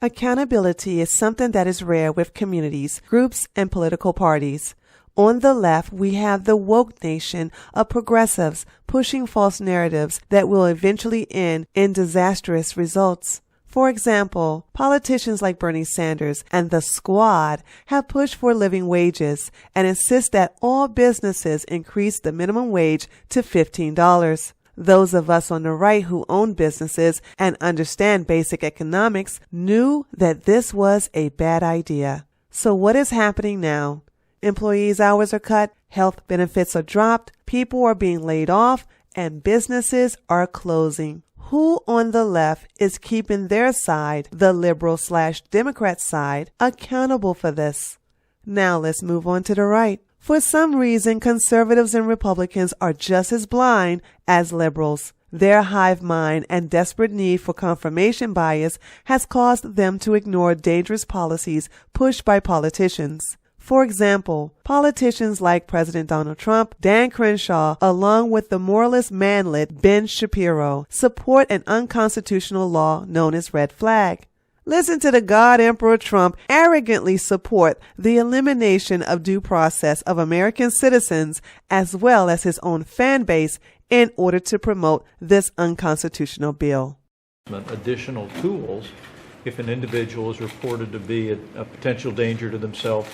Accountability is something that is rare with communities, groups, and political parties. On the left, we have the woke nation of progressives pushing false narratives that will eventually end in disastrous results. For example, politicians like Bernie Sanders and the Squad have pushed for living wages and insist that all businesses increase the minimum wage to $15. Those of us on the right who own businesses and understand basic economics knew that this was a bad idea. So what is happening now? Employees' hours are cut, health benefits are dropped, people are being laid off, and businesses are closing. Who on the left is keeping their side, the liberal/Democrat side, accountable for this? Now let's move on to the right. For some reason, conservatives and Republicans are just as blind as liberals. Their hive mind and desperate need for confirmation bias has caused them to ignore dangerous policies pushed by politicians. For example, politicians like President Donald Trump, Dan Crenshaw, along with the moralist manlet Ben Shapiro, support an unconstitutional law known as red flag. Listen to the God Emperor Trump arrogantly support the elimination of due process of American citizens as well as his own fan base in order to promote this unconstitutional bill. Additional tools if an individual is reported to be a potential danger to themselves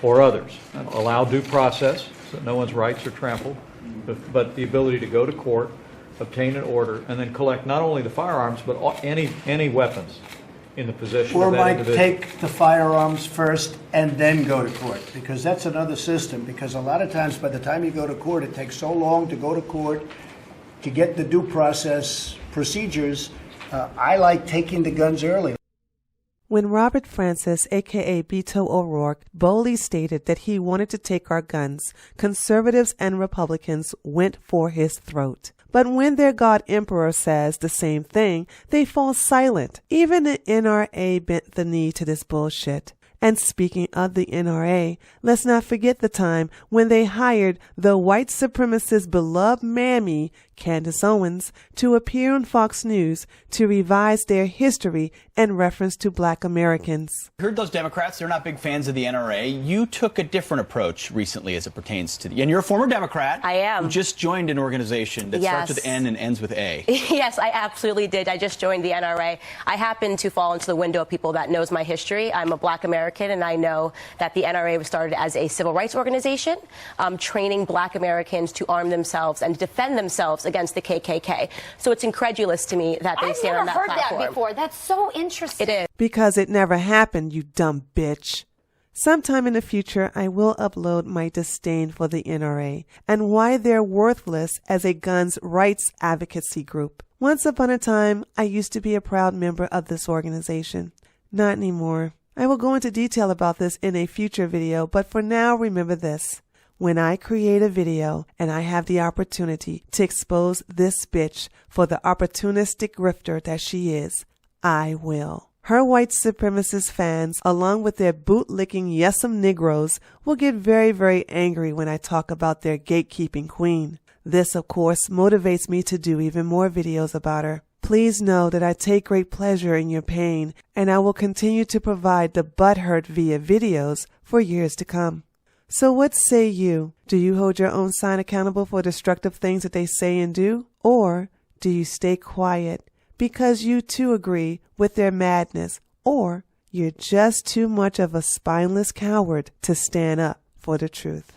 or others. Allow due process so that no one's rights are trampled, but the ability to go to court, obtain an order, and then collect not only the firearms but any weapons in the possession of that individual. Or might take the firearms first and then go to court, because that's another system, because a lot of times by the time you go to court, it takes so long to go to court to get the due process procedures. I like taking the guns early. When Robert Francis, a.k.a. Beto O'Rourke, boldly stated that he wanted to take our guns, conservatives and Republicans went for his throat. But when their God Emperor says the same thing, they fall silent. Even the NRA bent the knee to this bullshit. And speaking of the NRA, let's not forget the time when they hired the white supremacist beloved mammy, Candace Owens, to appear on Fox News to revise their history in reference to black Americans. I heard those Democrats, they're not big fans of the NRA. You took a different approach recently as it pertains to and you're a former Democrat. I am. You just joined an organization that starts with N and ends with A. Yes, I absolutely did. I just joined the NRA. I happen to fall into the window of people that knows my history. I'm a black American, and I know that the NRA was started as a civil rights organization, training black Americans to arm themselves and defend themselves against the KKK. So it's incredulous to me that they stand on that platform. I've never heard that before. That's so interesting. It is. Because it never happened, you dumb bitch. Sometime in the future, I will upload my disdain for the NRA and why they're worthless as a guns rights advocacy group. Once upon a time, I used to be a proud member of this organization. Not anymore. I will go into detail about this in a future video, but for now, remember this. When I create a video and I have the opportunity to expose this bitch for the opportunistic grifter that she is, I will. Her white supremacist fans, along with their boot-licking yes'em Negroes, will get very, very angry when I talk about their gatekeeping queen. This, of course, motivates me to do even more videos about her. Please know that I take great pleasure in your pain, and I will continue to provide the butthurt via videos for years to come. So what say you? Do you hold your own sign accountable for destructive things that they say and do? Or do you stay quiet because you too agree with their madness? Or you're just too much of a spineless coward to stand up for the truth?